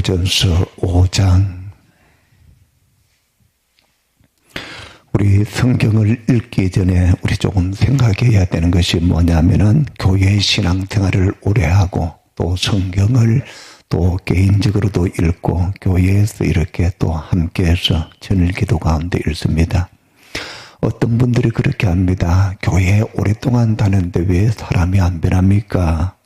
고린도전서 5장. 우리 성경을 읽기 전에 우리 조금 생각해야 되는 것이 뭐냐면은 교회 신앙생활을 오래 하고 또 성경을 또 개인적으로도 읽고 교회에서 이렇게 또 함께해서 전일기도 가운데 읽습니다. 어떤 분들이 그렇게 합니다. 교회에 오랫동안 다녔는데 왜 사람이 안 변합니까?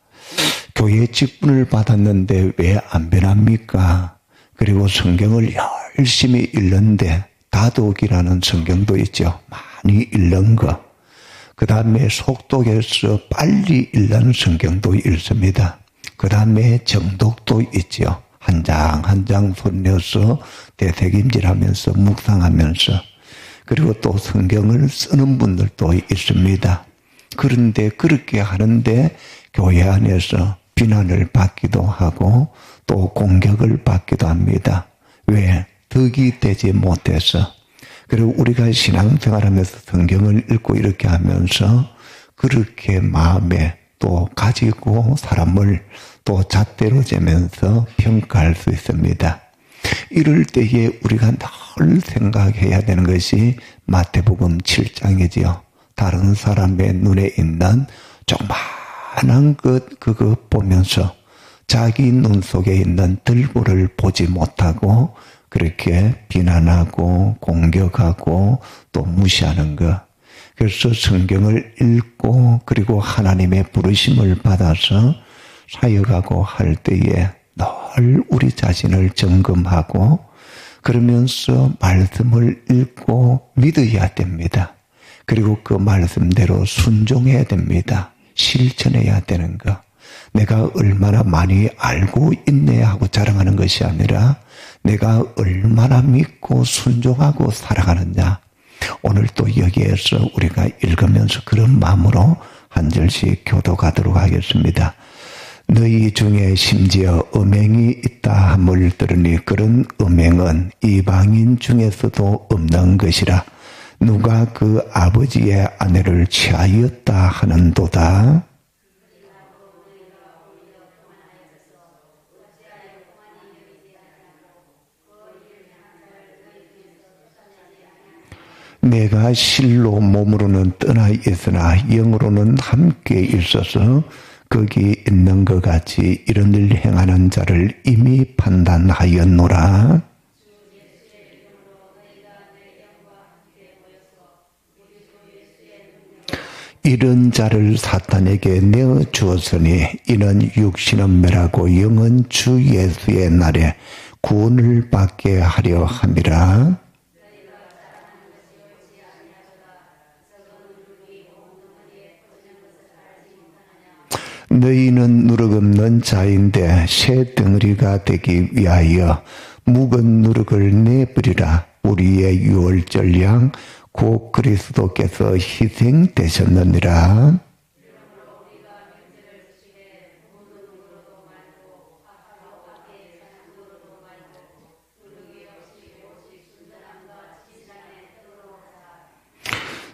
교회 직분을 받았는데 왜 안 변합니까? 그리고 성경을 열심히 읽는데 다독이라는 성경도 있죠. 많이 읽는 거. 그 다음에 속독해서 빨리 읽는 성경도 읽습니다. 그 다음에 정독도 있죠. 한 장 한 장 손내서 되새김질하면서 묵상하면서. 그리고 또 성경을 쓰는 분들도 있습니다. 그런데 그렇게 하는데 교회 안에서 비난을 받기도 하고 또 공격을 받기도 합니다. 왜? 덕이 되지 못해서. 그리고 우리가 신앙생활하면서 성경을 읽고 이렇게 하면서 그렇게 마음에 또 가지고 사람을 또 잣대로 재면서 평가할 수 있습니다. 이럴 때에 우리가 늘 생각해야 되는 것이 마태복음 7장이지요. 다른 사람의 눈에 있는 조그마한 그거 보면서 자기 눈 속에 있는 들보를 보지 못하고 그렇게 비난하고 공격하고 또 무시하는 것. 그래서 성경을 읽고 그리고 하나님의 부르심을 받아서 사역하고 할 때에 늘 우리 자신을 점검하고 그러면서 말씀을 읽고 믿어야 됩니다. 그리고 그 말씀대로 순종해야 됩니다. 실천해야 되는 것. 내가 얼마나 많이 알고 있네 하고 자랑하는 것이 아니라 내가 얼마나 믿고 순종하고 살아가느냐. 오늘 또 여기에서 우리가 읽으면서 그런 마음으로 한 절씩 교독하도록 하겠습니다. 너희 중에 심지어 음행이 있다 함을 들으니 그런 음행은 이방인 중에서도 없는 것이라. 누가 그 아버지의 아내를 취하였다 하는도다. 내가 실로 몸으로는 떠나 있으나 영으로는 함께 있어서 거기 있는 것 같이 이런 일 행하는 자를 이미 판단하였노라. 이런 자를 사탄에게 내어 주었으니 이는 육신은 멸하고 영은 주 예수의 날에 구원을 받게 하려 함이라. 너희는 누룩 없는 자인데 새 덩어리가 되기 위하여 묵은 누룩을 내버리라. 우리의 유월절 양 곧 그리스도께서 희생되셨느니라.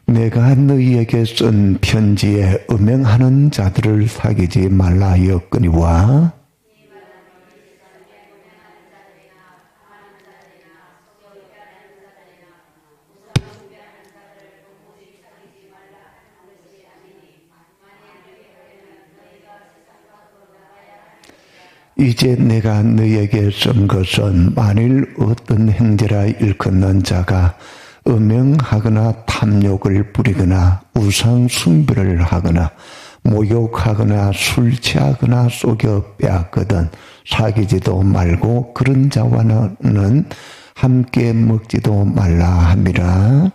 내가 너희에게 쓴 편지에 음행하는 자들을 사귀지 말라 하였거니와 이제 내가 너희에게 쓴 것은 만일 어떤 형제라 일컫는 자가 음행하거나 탐욕을 부리거나 우상 숭배를 하거나 모욕하거나 술 취하거나 속여 빼앗거든 사귀지도 말고 그런 자와는 함께 먹지도 말라 함이라.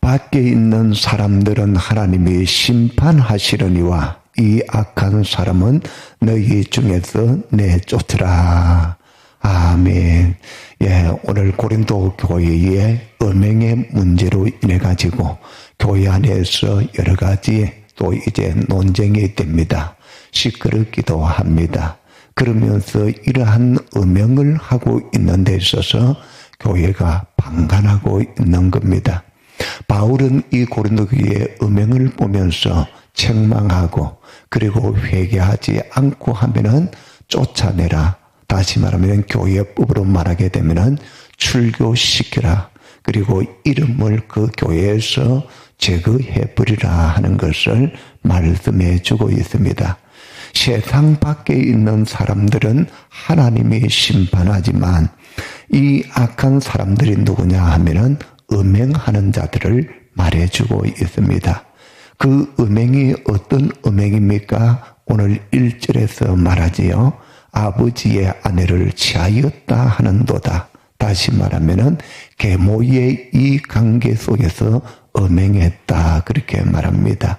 밖에 있는 사람들은 하나님이 심판하시려니와 이 악한 사람은 너희 중에서 내쫓으라. 아멘. 예, 오늘 고린도 교회의 음행의 문제로 인해 가지고 교회 안에서 여러 가지 또 이제 논쟁이 됩니다. 시끄럽기도 합니다. 그러면서 이러한 음행을 하고 있는 데 있어서 교회가 방관하고 있는 겁니다. 바울은 이 고린도 교회의 음행을 보면서 책망하고 그리고 회개하지 않고 하면은 쫓아내라. 다시 말하면 교회법으로 말하게 되면은 출교시키라. 그리고 이름을 그 교회에서 제거해버리라 하는 것을 말씀해 주고 있습니다. 세상 밖에 있는 사람들은 하나님이 심판하지만 이 악한 사람들이 누구냐 하면은 음행하는 자들을 말해주고 있습니다. 그 음행이 어떤 음행입니까? 오늘 1절에서 말하지요. 아버지의 아내를 취하였다 하는도다. 다시 말하면은 계모의 이 관계 속에서 음행했다 그렇게 말합니다.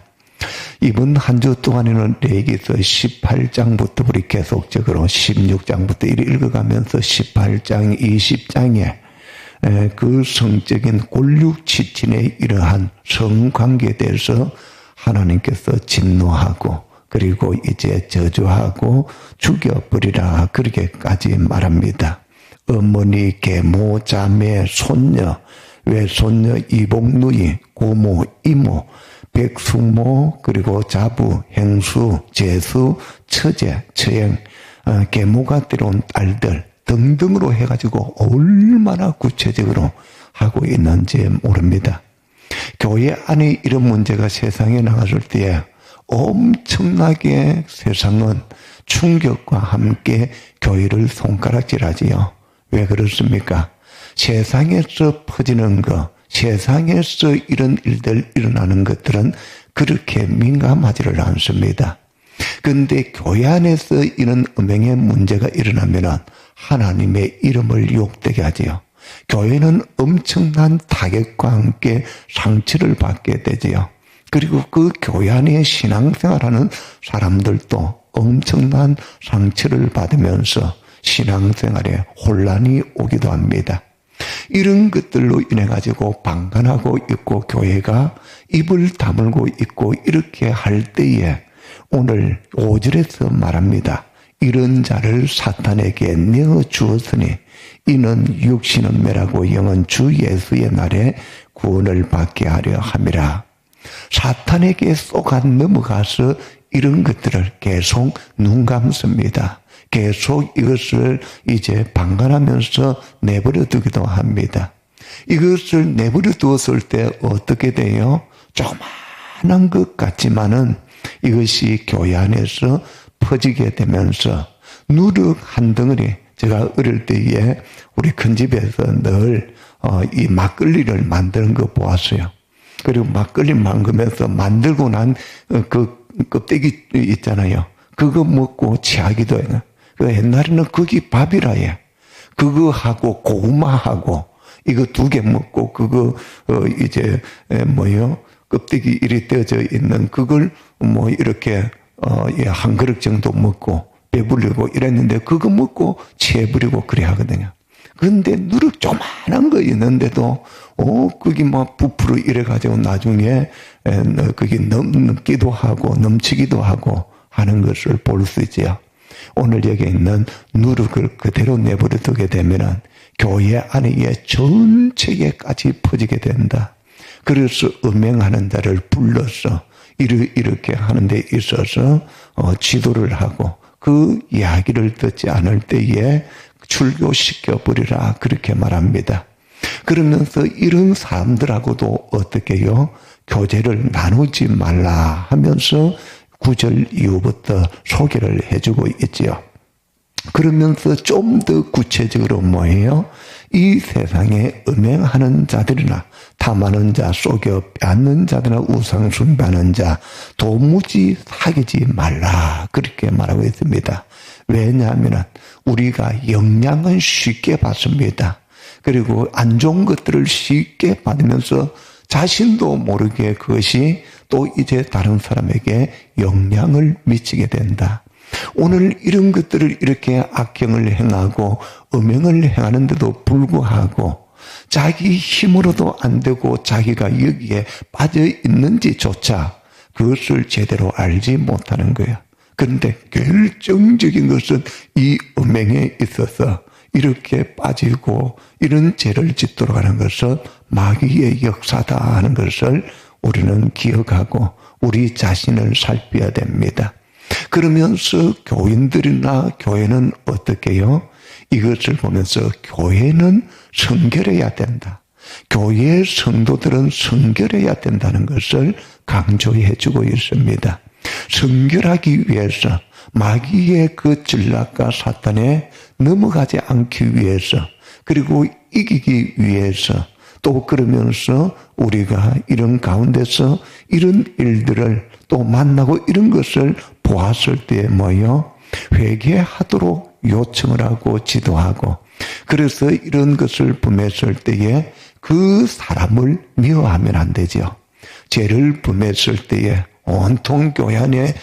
이번 한 주 동안에는 레위기서 18장부터 우리 계속적으로 16장부터 읽어가면서 18장, 20장에 그 성적인 골육지친의 이러한 성관계에 대해서 하나님께서 진노하고 그리고 이제 저주하고 죽여버리라 그렇게까지 말합니다. 어머니, 계모, 자매, 손녀, 외손녀, 이복누이, 고모, 이모, 백숙모, 그리고 자부, 행수, 제수, 처제, 처행, 계모가 들어온 딸들 등등으로 해가지고 얼마나 구체적으로 하고 있는지 모릅니다. 교회 안에 이런 문제가 세상에 나갔을 때에 엄청나게 세상은 충격과 함께 교회를 손가락질하지요. 왜 그렇습니까? 세상에서 퍼지는 것, 세상에서 이런 일들 일어나는 것들은 그렇게 민감하지를 않습니다. 그런데 교회 안에서 이런 음행의 문제가 일어나면 하나님의 이름을 욕되게 하지요. 교회는 엄청난 타격과 함께 상처를 받게 되지요. 그리고 그 교회 안에 신앙생활하는 사람들도 엄청난 상처를 받으면서 신앙생활에 혼란이 오기도 합니다. 이런 것들로 인해 가지고 방관하고 있고 교회가 입을 다물고 있고 이렇게 할 때에 오늘 5절에서 말합니다. 이런 자를 사탄에게 내어 주었으니 이는 육신은 매라고 영은 주 예수의 날에 구원을 받게 하려 함이라. 사탄에게 쏘가 넘어가서 이런 것들을 계속 눈 감습니다. 계속 이것을 이제 방관하면서 내버려 두기도 합니다. 이것을 내버려 두었을 때 어떻게 돼요? 조그마한 것 같지만은 이것이 교회 안에서 퍼지게 되면서 누룩 한 덩어리, 제가 어릴 때에 우리 큰 집에서 늘 이 막걸리를 만드는 거 보았어요. 그리고 막걸리 만들면서 만들고 난 그 껍데기 있잖아요. 그거 먹고 취하기도 해요. 그 옛날에는 그게 밥이라 해. 그거하고 고구마하고 이거 2개 먹고 그거 이제 껍데기 이리 떼어져 있는 그걸 뭐 이렇게 한 그릇 정도 먹고 배부르고 이랬는데 그거 먹고 취해버리고 그래 하거든요. 그런데 누룩 조그만한 거 있는데도 그게 뭐 부풀어 이래가지고 나중에 그게 넘기도 하고 넘치기도 하고 하는 것을 볼 수 있지요. 오늘 여기 있는 누룩을 그대로 내버려 두게 되면은 교회 안에 전체에까지 퍼지게 된다. 그래서 음행하는 자를 불러서 이렇게 하는 데 있어서 지도를 하고 그 이야기를 듣지 않을 때에 출교시켜버리라 그렇게 말합니다. 그러면서 이런 사람들하고도 어떻게 해요? 교제를 나누지 말라 하면서 9절 이후부터 소개를 해주고 있지요. 그러면서 좀 더 구체적으로 뭐예요? 이 세상에 음행하는 자들이나 탐하는 자, 속여 빼앗는 자들이나 우상 숭배하는 자 도무지 사귀지 말라 그렇게 말하고 있습니다. 왜냐하면 우리가 영향은 쉽게 받습니다. 그리고 안 좋은 것들을 쉽게 받으면서 자신도 모르게 그것이 또 이제 다른 사람에게 영향을 미치게 된다. 오늘 이런 것들을 이렇게 악행을 행하고 음행을 행하는데도 불구하고 자기 힘으로도 안 되고 자기가 여기에 빠져 있는지조차 그것을 제대로 알지 못하는 거예요. 그런데 결정적인 것은 이 음행에 있어서 이렇게 빠지고 이런 죄를 짓도록 하는 것은 마귀의 역사다 하는 것을 우리는 기억하고 우리 자신을 살펴야 됩니다. 그러면서 교인들이나 교회는 어떻게 해요? 이것을 보면서 교회는 성결해야 된다. 교회의 성도들은 성결해야 된다는 것을 강조해 주고 있습니다. 성결하기 위해서 마귀의 그 전략과 사탄에 넘어가지 않기 위해서 그리고 이기기 위해서 또 그러면서 우리가 이런 가운데서 이런 일들을 또 만나고 이런 것을 보았을 때에 뭐요? 회개하도록 요청을 하고 지도하고 그래서 이런 것을 범했을 때에 그 사람을 미워하면 안 되죠. 죄를 범했을 때에 온통 교회 안에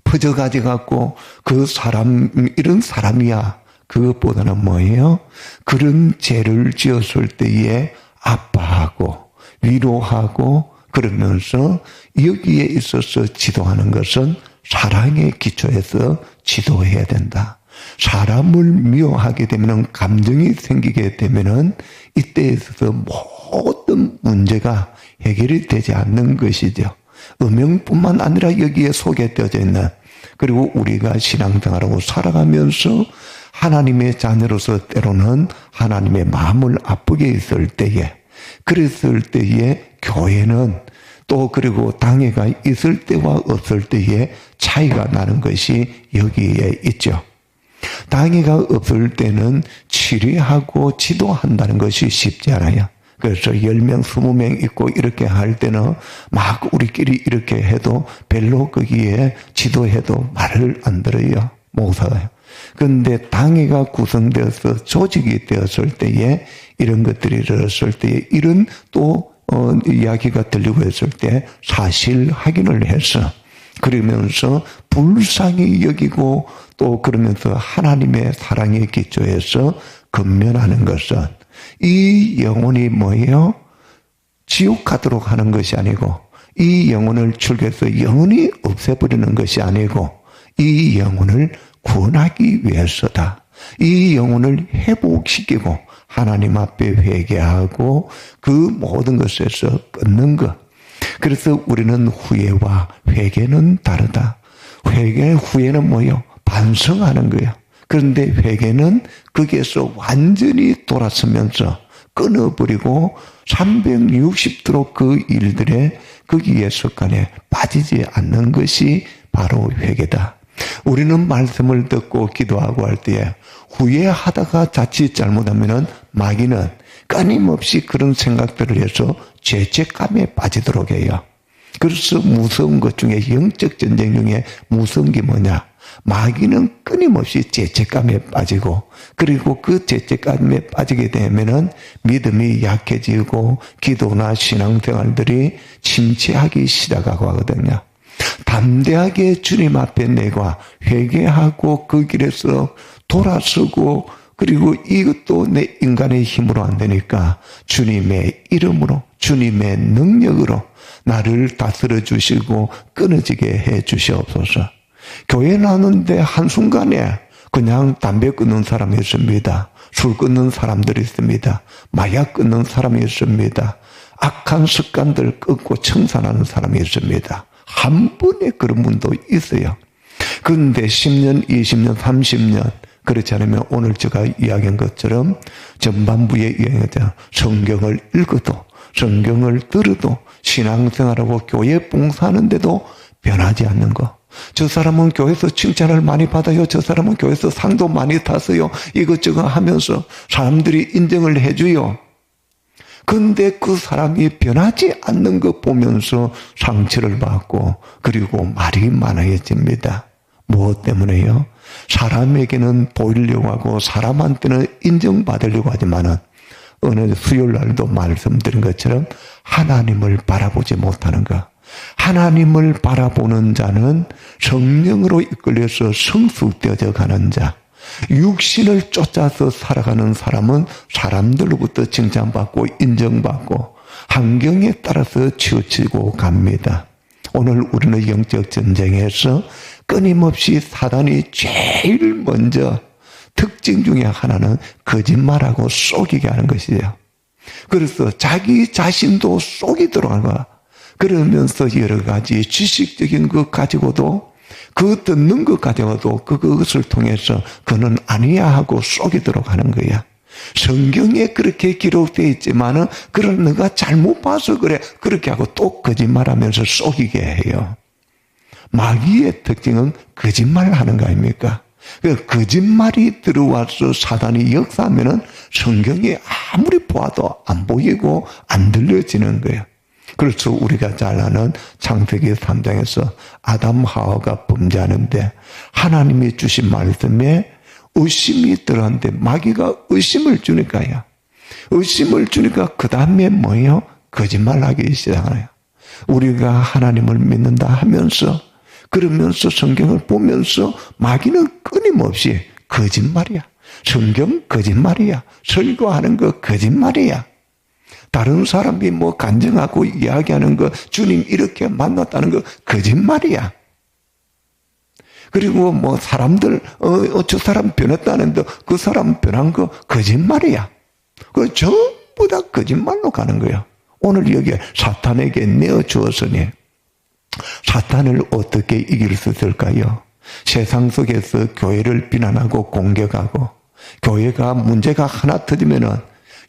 퍼져가지 갖고 그 사람 이런 사람이야. 그것보다는 뭐예요? 그런 죄를 지었을 때에 아파하고 위로하고 그러면서 여기에 있어서 지도하는 것은 사랑의 기초에서 지도해야 된다. 사람을 미워하게 되면 감정이 생기게 되면 이때에 있어서 모든 문제가 해결이 되지 않는 것이죠. 음행뿐만 아니라 여기에 소개되어져 있는 그리고 우리가 신앙생활하고 살아가면서 하나님의 자녀로서 때로는 하나님의 마음을 아프게 했을 때에 그랬을 때에 교회는 또 그리고 당회가 있을 때와 없을 때에 차이가 나는 것이 여기에 있죠. 당회가 없을 때는 치료하고 지도한다는 것이 쉽지 않아요. 그래서 10명, 20명 있고 이렇게 할 때는 막 우리끼리 이렇게 해도 별로 거기에 지도해도 말을 안 들어요. 목사가요. 그런데 당회가 구성되어서 조직이 되었을 때에 이런 것들이 일어났을 때에 이런 또 이야기가 들리고 했을 때 사실 확인을 해서 그러면서 불쌍히 여기고 또 그러면서 하나님의 사랑의 기초에서 건면하는 것은 이 영혼이 뭐예요? 지옥 가도록 하는 것이 아니고 이 영혼을 출교해서 영원히 없애버리는 것이 아니고 이 영혼을 구원하기 위해서다. 이 영혼을 회복시키고 하나님 앞에 회개하고 그 모든 것에서 끊는 것. 그래서 우리는 후회와 회개는 다르다. 회개 후회는 뭐예요? 반성하는 거예요. 그런데 회개는 거기에서 완전히 돌아서면서 끊어버리고 360도로 그 일들에 거기에 습관에 빠지지 않는 것이 바로 회개다. 우리는 말씀을 듣고 기도하고 할 때에 후회하다가 자칫 잘못하면 마귀는 끊임없이 그런 생각들을 해서 죄책감에 빠지도록 해요. 그래서 무서운 것 중에 영적 전쟁 중에 무서운 게 뭐냐? 마귀는 끊임없이 죄책감에 빠지고 그리고 그 죄책감에 빠지게 되면은 믿음이 약해지고 기도나 신앙생활들이 침체하기 시작하고 하거든요. 담대하게 주님 앞에 내가 회개하고 그 길에서 돌아서고 그리고 이것도 내 인간의 힘으로 안 되니까 주님의 이름으로 주님의 능력으로 나를 다스려 주시고 끊어지게 해 주시옵소서. 교회 나오는데 한순간에 그냥 담배 끊는 사람이 있습니다. 술 끊는 사람들이 있습니다. 마약 끊는 사람이 있습니다. 악한 습관들 끊고 청산하는 사람이 있습니다. 한 번에 그런 분도 있어요. 그런데 10년, 20년, 30년 그렇지 않으면 오늘 제가 이야기한 것처럼 전반부에 이야기했잖아요. 성경을 읽어도 성경을 들어도 신앙생활하고 교회 봉사하는데도 변하지 않는 거. 저 사람은 교회에서 칭찬을 많이 받아요. 저 사람은 교회에서 상도 많이 탔어요. 이것저것 하면서 사람들이 인정을 해줘요. 그런데 그 사람이 변하지 않는 것 보면서 상처를 받고 그리고 말이 많아집니다. 무엇 때문에요? 사람에게는 보이려고 하고 사람한테는 인정받으려고 하지만은 어느 수요일 날도 말씀드린 것처럼 하나님을 바라보지 못하는 것. 하나님을 바라보는 자는 성령으로 이끌려서 성숙되어져 가는 자. 육신을 쫓아서 살아가는 사람은 사람들로부터 칭찬받고 인정받고 환경에 따라서 치우치고 갑니다. 오늘 우리는 영적 전쟁에서 끊임없이 사단이 제일 먼저 특징 중에 하나는 거짓말하고 속이게 하는 것이에요. 그래서 자기 자신도 속이도록 하는 거야. 그러면서 여러 가지 지식적인 것 가지고도 그 듣는 것 가지고도 그것을 통해서 그는 아니야 하고 속이도록 하는 거야. 성경에 그렇게 기록되어 있지만은 그걸 너가 잘못 봐서 그래 그렇게 하고 또 거짓말하면서 속이게 해요. 마귀의 특징은 거짓말하는 거 아닙니까? 그 거짓말이 들어와서 사단이 역사하면은 성경이 아무리 보아도 안 보이고 안 들려지는 거예요. 그래서 우리가 잘 아는 창세기 3장에서 아담 하와가 범죄하는데 하나님이 주신 말씀에 의심이 들어왔는데 마귀가 의심을 주니까요. 의심을 주니까 그 다음에 뭐예요? 거짓말하기 시작해요. 우리가 하나님을 믿는다 하면서 그러면서 성경을 보면서 마귀는 끊임없이 거짓말이야. 성경 거짓말이야. 설교하는 거 거짓말이야. 다른 사람이 뭐 간증하고 이야기하는 거 주님 이렇게 만났다는 거 거짓말이야. 그리고 뭐 사람들 저 사람 변했다는데 그 사람 변한 거 거짓말이야. 그 전부 다 거짓말로 가는 거야. 오늘 여기에 사탄에게 내어주었으니 사탄을 어떻게 이길 수 있을까요? 세상 속에서 교회를 비난하고 공격하고 교회가 문제가 하나 터지면은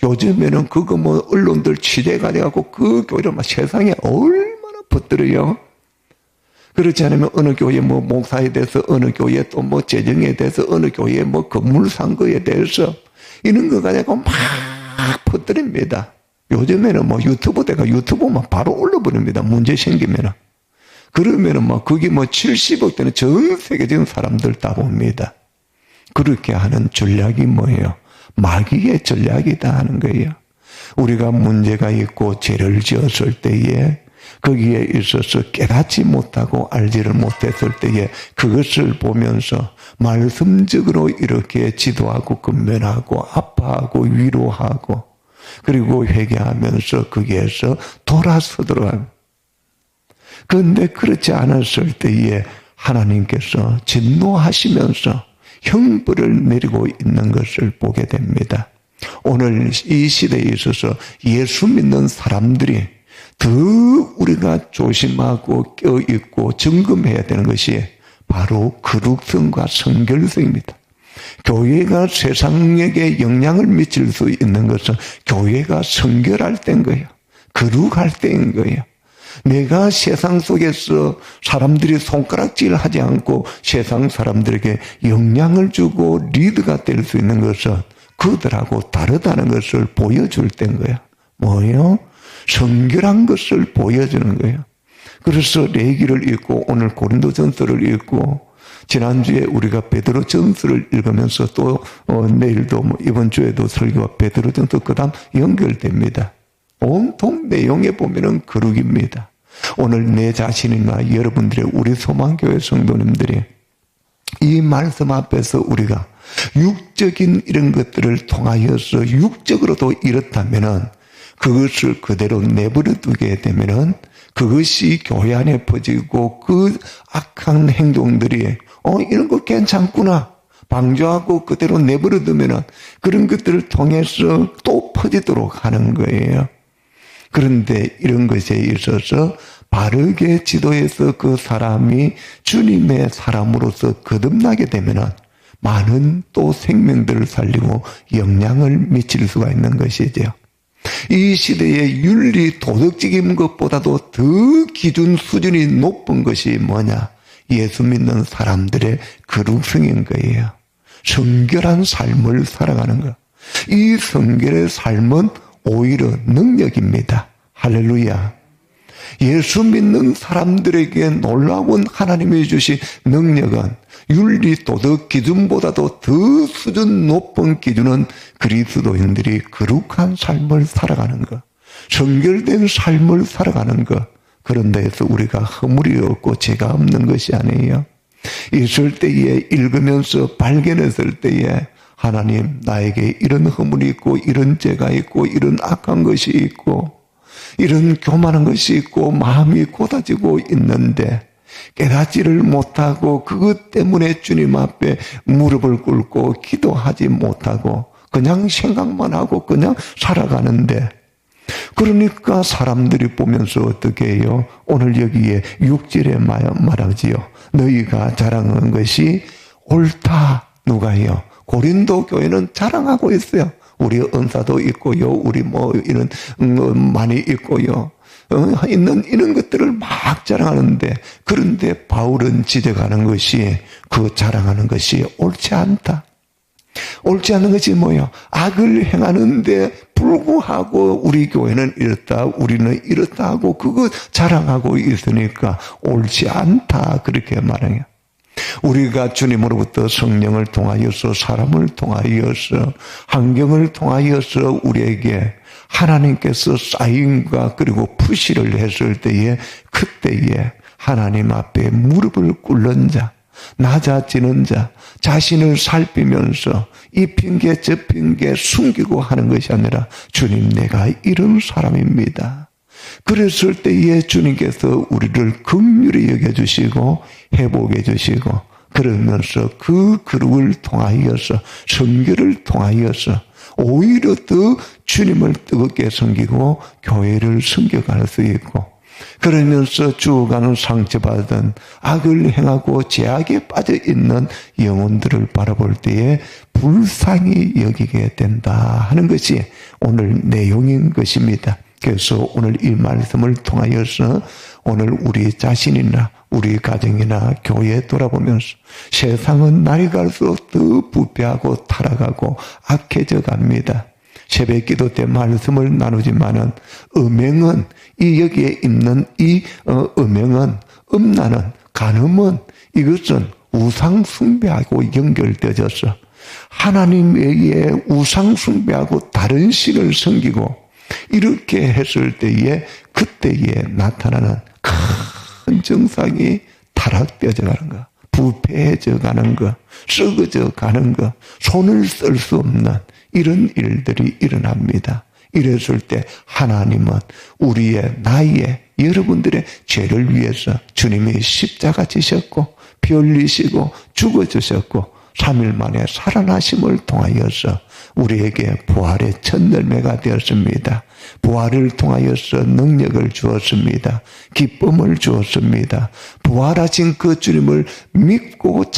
요즘에는 그거 뭐 언론들 취재가 돼갖고 그 교회를 막 세상에 얼마나 퍼뜨려요. 그렇지 않으면 어느 교회 뭐 목사에 대해서 어느 교회 또 뭐 재정에 대해서 어느 교회 뭐 건물 산 거에 대해서 이런 거 가지고 막 퍼뜨립니다. 요즘에는 뭐 유튜브대가 유튜브만 바로 올려버립니다. 문제 생기면은. 그러면은 뭐 그게 뭐 70억 되는 전 세계적인 사람들 다 봅니다. 그렇게 하는 전략이 뭐예요? 마귀의 전략이다 하는 거예요. 우리가 문제가 있고 죄를 지었을 때에 거기에 있어서 깨닫지 못하고 알지를 못했을 때에 그것을 보면서 말씀적으로 이렇게 지도하고 근면하고 아파하고 위로하고 그리고 회개하면서 거기에서 돌아서도록 합니다. 그런데 그렇지 않았을 때에 하나님께서 진노하시면서 형벌을 내리고 있는 것을 보게 됩니다. 오늘 이 시대에 있어서 예수 믿는 사람들이 더 우리가 조심하고 껴있고 점검해야 되는 것이 바로 거룩성과 성결성입니다. 교회가 세상에게 영향을 미칠 수 있는 것은 교회가 성결할 때인 거예요. 거룩할 때인 거예요. 내가 세상 속에서 사람들이 손가락질 하지 않고 세상 사람들에게 영향을 주고 리드가 될 수 있는 것은 그들하고 다르다는 것을 보여줄 때인 거야. 뭐예요? 성결한 것을 보여주는 거예요. 그래서 레위기를 읽고 오늘 고린도전서를 읽고 지난주에 우리가 베드로전서를 읽으면서 또 내일도 뭐 이번 주에도 설교와 베드로전서 그다음 연결됩니다. 온통 내용에 보면은 거룩입니다. 오늘 내 자신이나 여러분들의 우리 소망교회 성도님들이 이 말씀 앞에서 우리가 육적인 이런 것들을 통하여서 육적으로도 이렇다면은 그것을 그대로 내버려 두게 되면은 그것이 교회 안에 퍼지고 그 악한 행동들이 이런 거 괜찮구나 방조하고 그대로 내버려 두면은 그런 것들을 통해서 또 퍼지도록 하는 거예요. 그런데 이런 것에 있어서 바르게 지도해서 그 사람이 주님의 사람으로서 거듭나게 되면은 많은 또 생명들을 살리고 영향을 미칠 수가 있는 것이죠. 이 시대의 윤리 도덕적인 것보다도 더 기준 수준이 높은 것이 뭐냐? 예수 믿는 사람들의 거룩성인 거예요. 성결한 삶을 살아가는 것. 이 성결의 삶은 오히려 능력입니다. 할렐루야. 예수 믿는 사람들에게 놀라운 하나님이 주신 능력은 윤리 도덕 기준보다도 더 수준 높은 기준은 그리스도인들이 거룩한 삶을 살아가는 것, 성결된 삶을 살아가는 것, 그런 데에서 우리가 허물이 없고 죄가 없는 것이 아니에요. 있을 때에 읽으면서 발견했을 때에 하나님 나에게 이런 허물이 있고 이런 죄가 있고 이런 악한 것이 있고 이런 교만한 것이 있고 마음이 고다지고 있는데 깨닫지를 못하고 그것 때문에 주님 앞에 무릎을 꿇고 기도하지 못하고 그냥 생각만 하고 그냥 살아가는데, 그러니까 사람들이 보면서 어떻게 해요? 오늘 여기에 6절에 말하지요. 너희가 자랑하는 것이 옳다. 누가 해요? 고린도 교회는 자랑하고 있어요. 우리 은사도 있고요. 우리 이런 많이 있고요. 이런 것들을 막 자랑하는데, 그런데 바울은 지적하는 것이, 그 자랑하는 것이 옳지 않다. 옳지 않은 것이 뭐예요? 악을 행하는데 불구하고 우리 교회는 이렇다, 우리는 이렇다 하고 그거 자랑하고 있으니까 옳지 않다, 그렇게 말해요. 우리가 주님으로부터 성령을 통하여서, 사람을 통하여서, 환경을 통하여서 우리에게 하나님께서 사인과 그리고 푸시를 했을 때에, 그때에 하나님 앞에 무릎을 꿇는 자, 낮아지는 자, 자신을 살피면서 이 핑계 저 핑계 숨기고 하는 것이 아니라, 주님, 내가 이런 사람입니다. 그랬을 때에 주님께서 우리를 긍휼히 여겨주시고 회복해 주시고, 그러면서 그 그룹을 통하여서, 선교를 통하여서 오히려 더 주님을 뜨겁게 섬기고 교회를 섬겨갈 수 있고, 그러면서 죽어가는 상처받은 악을 행하고 죄악에 빠져있는 영혼들을 바라볼 때에 불쌍히 여기게 된다 하는 것이 오늘 내용인 것입니다. 그래서 오늘 이 말씀을 통하여서 오늘 우리 자신이나 우리 가정이나 교회에 돌아보면서, 세상은 날이 갈수록 더 부패하고 타락하고 악해져 갑니다. 새벽 기도 때 말씀을 나누지만은, 음행은, 이 여기에 있는 이 음행은, 음란은, 간음은, 이것은 우상 숭배하고 연결되어져서 하나님에게 우상 숭배하고 다른 신을 섬기고 이렇게 했을 때에, 그때에 나타나는 큰 증상이 타락되어져 가는 것, 부패해져 가는 것, 썩어져 가는 것, 손을 쓸 수 없는 이런 일들이 일어납니다. 이랬을 때 하나님은 우리의, 나의, 여러분들의 죄를 위해서 주님이 십자가 지셨고 피 흘리시고 죽어주셨고 3일 만에 살아나심을 통하여서 우리에게 부활의 첫 열매가 되었습니다. 부활을 통하여서 능력을 주었습니다. 기쁨을 주었습니다. 부활하신 그 주님을 믿고